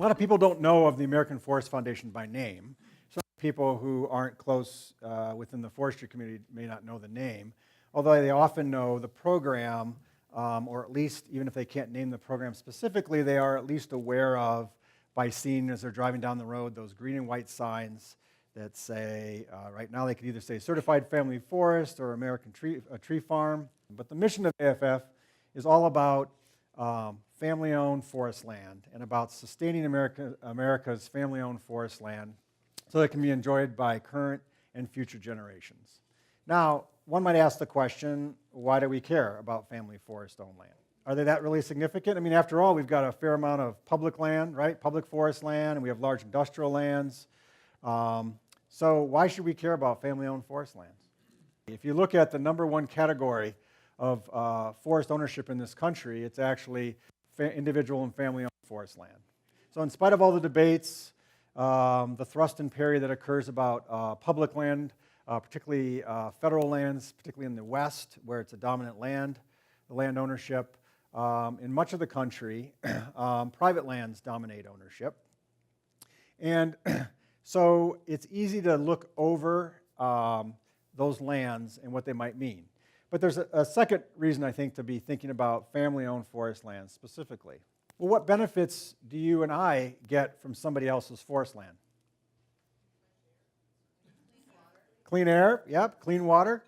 A lot of people don't know of the American Forest Foundation by name. Some people who aren't close within the forestry community may not know the name, although they often know the program, or at least, even if they can't name the program specifically, they are at least aware of, by seeing as they're driving down the road, those green and white signs that say, right now they could either say Certified Family Forest or American Tree Farm. But the mission of AFF is all about family-owned forest land and about sustaining America's family-owned forest land so that it can be enjoyed by current and future generations. Now, one might ask the question, why do we care about family forest-owned land? Are they that really significant? I mean, after all, we've got a fair amount of public land, right? Public forest land, and we have large industrial lands. So why should we care about family-owned forest lands? If you look at the number one category of forest ownership in this country, it's actually individual and family-owned forest land. So in spite of all the debates, the thrust and parry that occurs about public land, particularly federal lands, particularly in the West, where it's a dominant land ownership, in much of the country, private lands dominate ownership. And so it's easy to look over those lands and what they might mean. But there's a second reason, I think, to be thinking about family-owned forest lands specifically. Well, what benefits do you and I get from somebody else's forest land? Clean air, yep, clean water.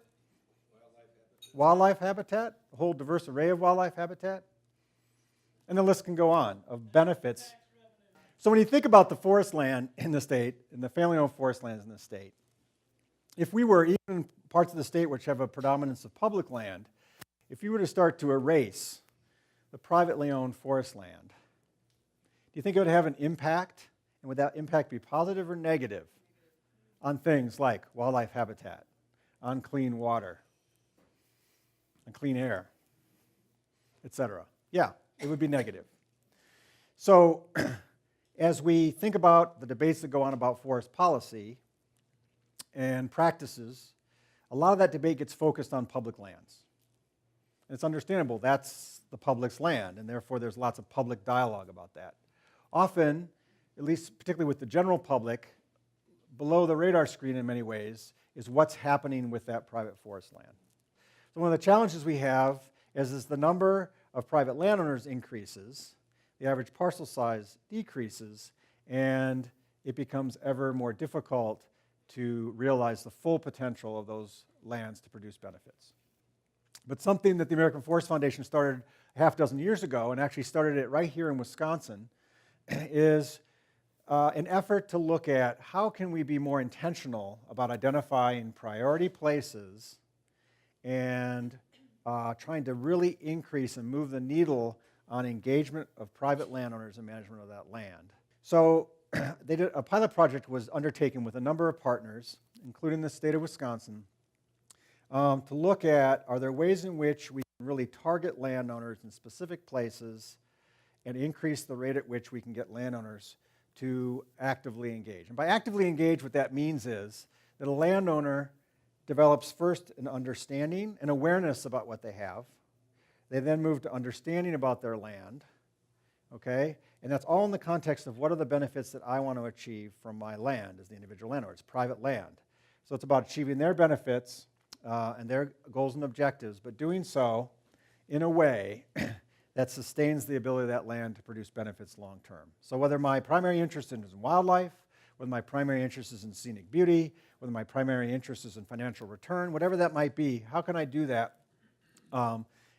Wildlife habitat, a whole diverse array of wildlife habitat. And the list can go on of benefits. So when you think about the forest land in the state, and the family-owned forest lands in the state, if we were, even in parts of the state which have a predominance of public land, if you were to start to erase the privately owned forest land, do you think it would have an impact? And would that impact be positive or negative on things like wildlife habitat, on clean water, on clean air, etc.? Yeah, it would be negative. So as we think about the debates that go on about forest policy and practices, a lot of that debate gets focused on public lands. And it's understandable, that's the public's land, and therefore there's lots of public dialogue about that. Often, at least particularly with the general public, below the radar screen in many ways is what's happening with that private forest land. So one of the challenges we have is as the number of private landowners increases, the average parcel size decreases, and it becomes ever more difficult to realize the full potential of those lands to produce benefits. But something that the American Forest Foundation started a half dozen years ago, and actually started it right here in Wisconsin, is an effort to look at how can we be more intentional about identifying priority places and trying to really increase and move the needle on engagement of private landowners and management of that land. So a pilot project was undertaken with a number of partners, including the state of Wisconsin, to look at, are there ways in which we can really target landowners in specific places and increase the rate at which we can get landowners to actively engage. And by actively engage, what that means is that a landowner develops first an understanding and awareness about what they have. They then move to understanding about their land, okay? And that's all in the context of what are the benefits that I want to achieve from my land as the individual landowner. It's private land. So it's about achieving their benefits and their goals and objectives, but doing so in a way that sustains the ability of that land to produce benefits long term. So whether my primary interest is in wildlife, whether my primary interest is in scenic beauty, whether my primary interest is in financial return, whatever that might be, how can I do that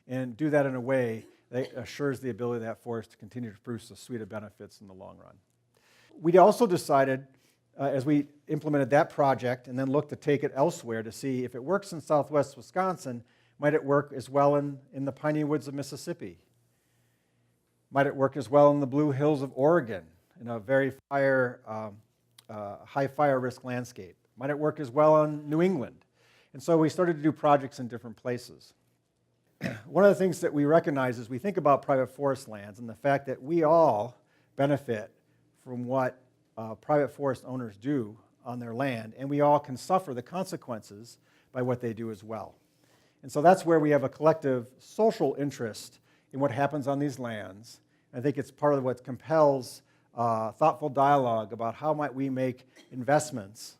and do that in a way that assures the ability of that forest to continue to produce a suite of benefits in the long run. We also decided, as we implemented that project and then looked to take it elsewhere to see if it works in southwest Wisconsin, might it work as well in the piney woods of Mississippi? Might it work as well in the Blue Hills of Oregon in a very high fire risk landscape? Might it work as well in New England? And so we started to do projects in different places. One of the things that we recognize as we think about private forest lands and the fact that we all benefit from what private forest owners do on their land, and we all can suffer the consequences by what they do as well. And so that's where we have a collective social interest in what happens on these lands. I think it's part of what compels thoughtful dialogue about how might we make investments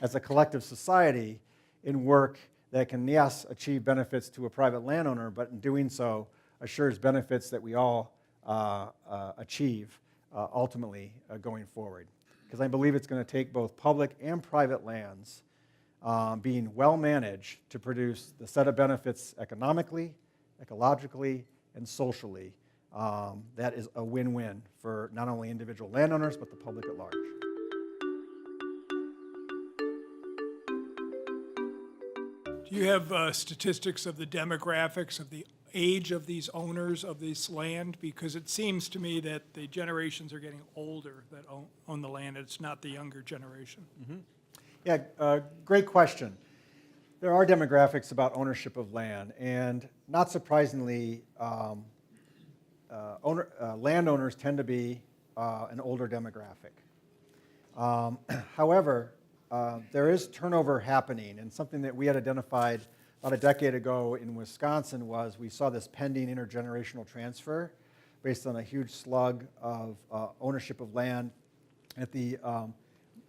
as a collective society in work that can, yes, achieve benefits to a private landowner, but in doing so assures benefits that we all achieve ultimately going forward. Because I believe it's going to take both public and private lands being well managed to produce the set of benefits economically, ecologically, and socially that is a win-win for not only individual landowners, but the public at large. Do you have statistics of the demographics of the age of these owners of this land? Because it seems to me that the generations are getting older that own the land. It's not the younger generation. Mm-hmm. Yeah, great question. There are demographics about ownership of land, and not surprisingly, landowners tend to be an older demographic. However, there is turnover happening, and something that we had identified about a decade ago in Wisconsin was we saw this pending intergenerational transfer based on a huge slug of ownership of land at the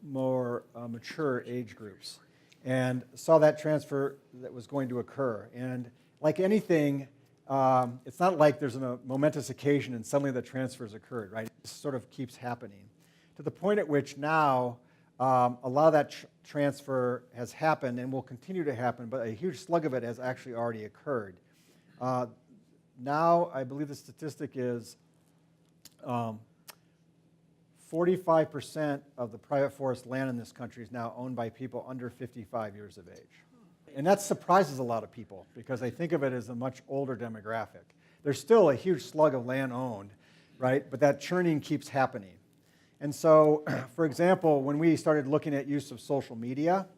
more mature age groups, and saw that transfer that was going to occur. And like anything, it's not like there's a momentous occasion and suddenly the transfers occurred, right? It just sort of keeps happening to the point at which now a lot of that transfer has happened and will continue to happen, but a huge slug of it has actually already occurred. Now, I believe the statistic is 45% of the private forest land in this country is now owned by people under 55 years of age. And that surprises a lot of people because they think of it as a much older demographic. There's still a huge slug of land owned, right? But that churning keeps happening. And so, for example, when we started looking at use of social media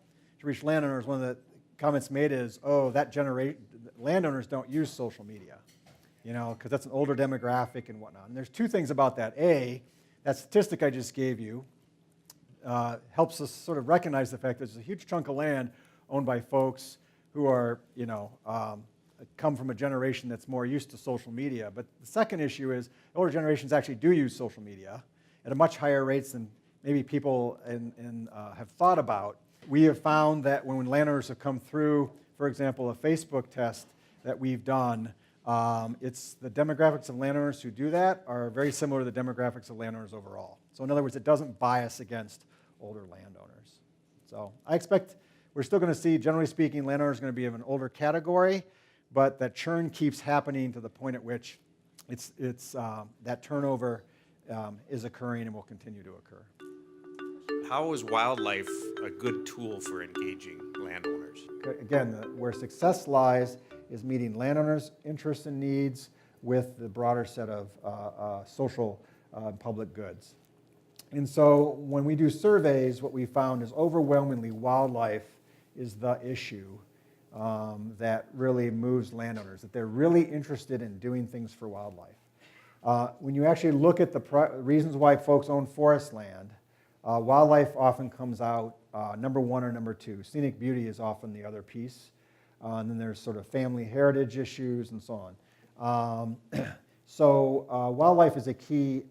to reach landowners, one of the comments made is, oh, that generation, landowners don't use social media, you know, because that's an older demographic and whatnot. And there's two things about that. A, that statistic I just gave you helps us sort of recognize the fact that there's a huge chunk of land owned by folks who are, you know, come from a generation that's more used to social media. But the second issue is older generations actually do use social media at a much higher rates than maybe people have thought about. We have found that when landowners have come through, for example, a Facebook test that we've done, it's the demographics of landowners who do that are very similar to the demographics of landowners overall. So in other words, it doesn't bias against older landowners. So I expect we're still going to see, generally speaking, landowners are going to be of an older category, but that churn keeps happening to the point at which that turnover is occurring and will continue to occur. How is wildlife a good tool for engaging landowners? Again, where success lies is meeting landowners' interests and needs with the broader set of social public goods. And so when we do surveys, what we found is overwhelmingly wildlife is the issue that really moves landowners, that they're really interested in doing things for wildlife. When you actually look at the reasons why folks own forest land, wildlife often comes out number one or number two. Scenic beauty is often the other piece. And then there's sort of family heritage issues and so on. So wildlife is a key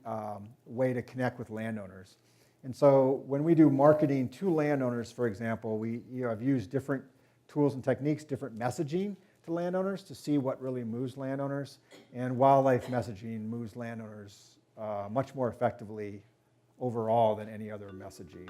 way to connect with landowners. And so when we do marketing to landowners, for example, I've used different tools and techniques, different messaging to landowners to see what really moves landowners. And wildlife messaging moves landowners much more effectively overall than any other messaging.